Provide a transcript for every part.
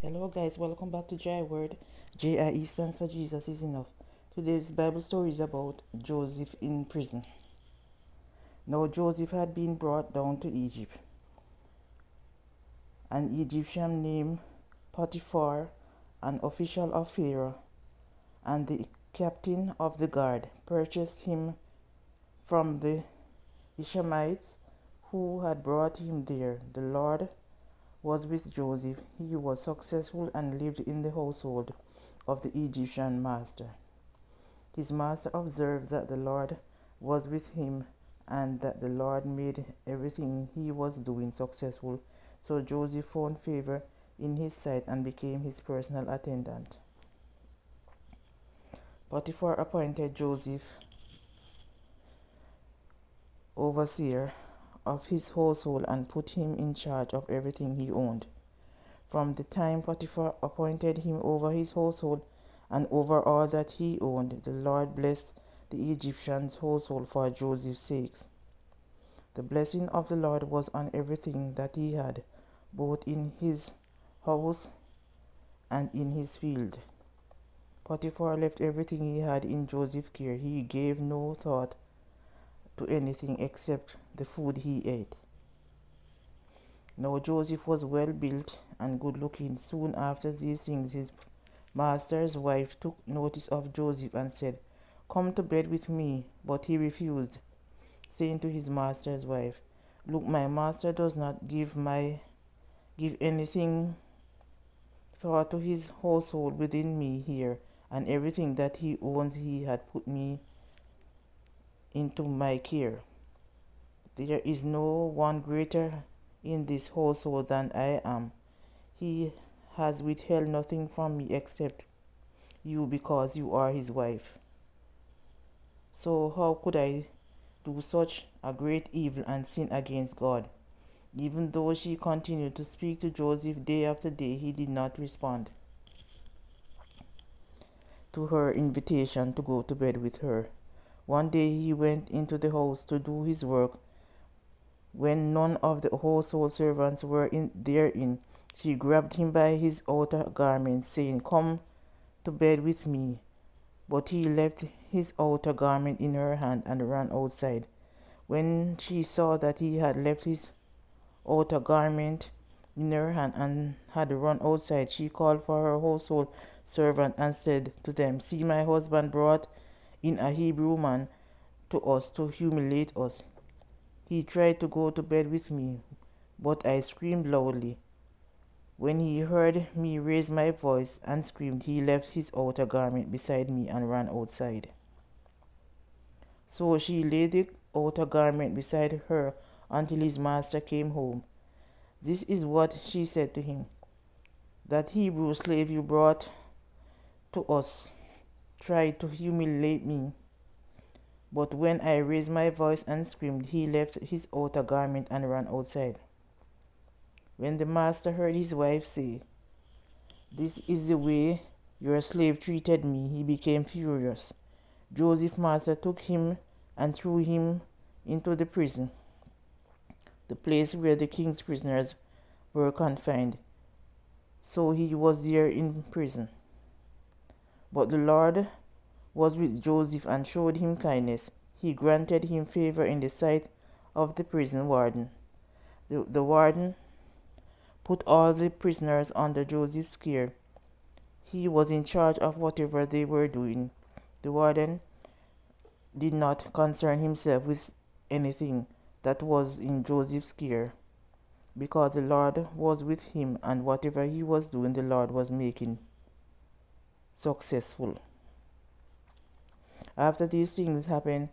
Hello guys, welcome back to JI Word. JIE stands for Jesus is Enough. Today's Bible story is about Joseph in prison. Now Joseph had been brought down to Egypt. An Egyptian named Potiphar, an official of Pharaoh, and the captain of the guard purchased him from the Ishmaelites who had brought him there. The Lord was with Joseph. He was successful and lived in the household of the Egyptian master. His master observed that the Lord was with him and that the Lord made everything he was doing successful. So Joseph found favor in his sight and became his personal attendant. Potiphar appointed Joseph overseer of his household and put him in charge of everything he owned. From the time Potiphar appointed him over his household and over all that he owned, the Lord blessed the Egyptian's household for Joseph's sake. The blessing of the Lord was on everything that he had, both in his house and in his field. Potiphar left everything he had in Joseph's care. He gave no thought to anything except the food he ate. Now Joseph was well built and good looking. Soon after these things, his master's wife took notice of Joseph and said, "Come to bed with me." But he refused, saying to his master's wife, "Look, my master does not give anything thought to his household within me here, and everything that he owns he had put me into my care. There is no one greater in this household than I am. He has withheld nothing from me except you, because you are his wife. So how could I do such a great evil and sin against God?" Even though she continued to speak to Joseph day after day, he did not respond to her invitation to go to bed with her. One day he went into the house to do his work. When none of the household servants were therein, she grabbed him by his outer garment, saying, "Come to bed with me." But he left his outer garment in her hand and ran outside. When she saw that he had left his outer garment in her hand and had run outside, she called for her household servant and said to them, "See, my husband brought in a Hebrew man to us to humiliate us. He tried to go to bed with me, but I screamed loudly. When he heard me raise my voice and screamed, he left his outer garment beside me and ran outside." So she laid the outer garment beside her until his master came home. "This is what she said to him: 'That Hebrew slave you brought to us tried to humiliate me, but when I raised my voice and screamed, he left his outer garment and ran outside.'" When the master heard his wife say, "This is the way your slave treated me," he became furious. Joseph's master took him and threw him into the prison, the place where the king's prisoners were confined. So he was there in prison. But the Lord was with Joseph and showed him kindness. He granted him favor in the sight of the prison warden. The warden put all the prisoners under Joseph's care. He was in charge of whatever they were doing. The warden did not concern himself with anything that was in Joseph's care, because the Lord was with him, and whatever he was doing, the Lord was making successful. After these things happened,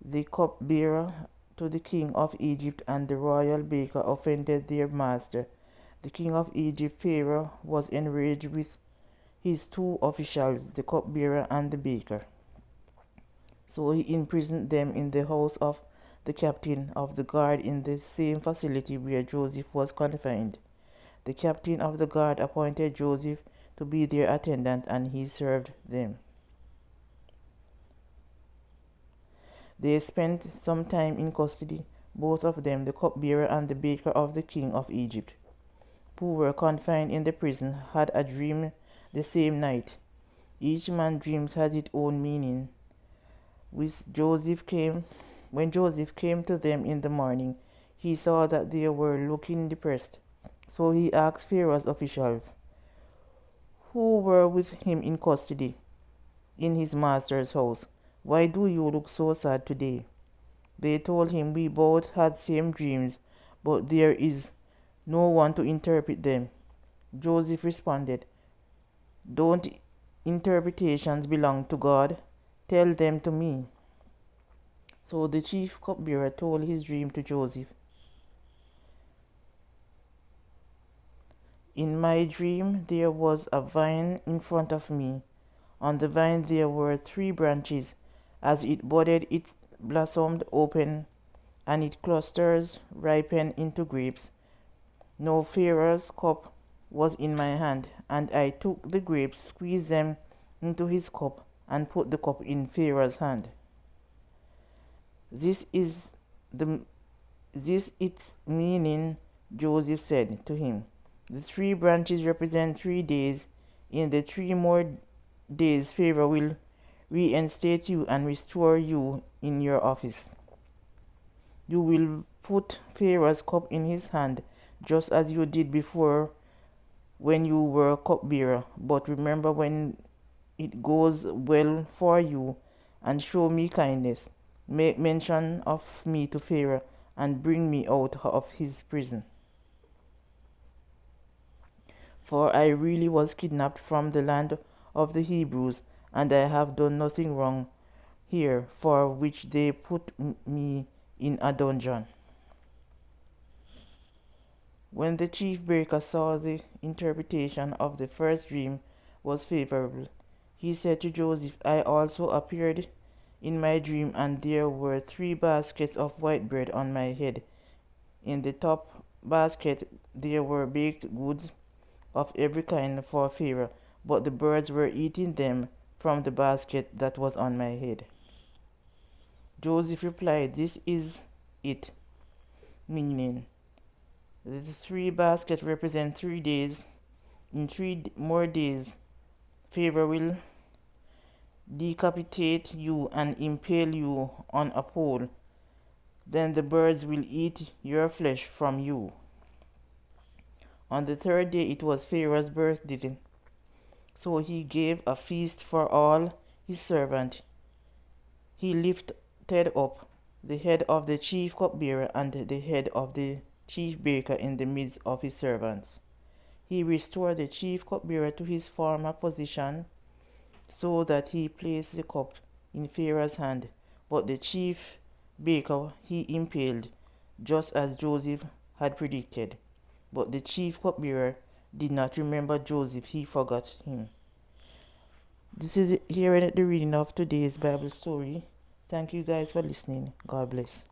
the cupbearer to the king of Egypt and the royal baker offended their master. The king of Egypt, Pharaoh, was enraged with his two officials, the cupbearer and the baker. So he imprisoned them in the house of the captain of the guard in the same facility where Joseph was confined. The captain of the guard appointed Joseph to be their attendant, and he served them. They spent some time in custody, both of them, the cupbearer and the baker of the king of Egypt. who were confined in the prison had a dream the same night. Each man's dreams had its own meaning. When Joseph came to them in the morning, he saw that they were looking depressed. So he asked Pharaoh's officials, who were with him in custody in his master's house, "Why do you look so sad today?" They told him, "We both had same dreams, but there is no one to interpret them." Joseph responded, "Don't interpretations belong to God? Tell them to me." So the chief cupbearer told his dream to Joseph. "In my dream there was a vine in front of me. On the vine there were 3 branches. As it budded, it blossomed open, and its clusters ripened into grapes. Now Pharaoh's cup was in my hand, and I took the grapes, squeezed them into his cup, and put the cup in Pharaoh's hand. This is its meaning," Joseph said to him. "The 3 branches represent 3 days. In the 3 more days, Pharaoh will reinstate you and restore you in your office. You will put Pharaoh's cup in his hand, just as you did before when you were cupbearer. But remember, when it goes well for you, and show me kindness. Make mention of me to Pharaoh, and bring me out of his prison. For I really was kidnapped from the land of the Hebrews, and I have done nothing wrong here, for which they put me in a dungeon." When the chief baker saw the interpretation of the first dream was favorable, he said to Joseph, "I also appeared in my dream, and there were 3 baskets of white bread on my head. In the top basket there were baked goods of every kind for Pharaoh, but the birds were eating them from the basket that was on my head." Joseph replied, "This is it, meaning the 3 baskets represent 3 days. In 3 more days, Pharaoh will decapitate you and impale you on a pole. Then the birds will eat your flesh from you." On the 3rd day it was Pharaoh's birthday, so he gave a feast for all his servants. He lifted up the head of the chief cupbearer and the head of the chief baker in the midst of his servants. He restored the chief cupbearer to his former position, so that he placed the cup in Pharaoh's hand, but the chief baker he impaled, just as Joseph had predicted. But the chief cupbearer did not remember Joseph, he forgot him. This is here the reading of today's Bible story. Thank you guys for listening. God bless.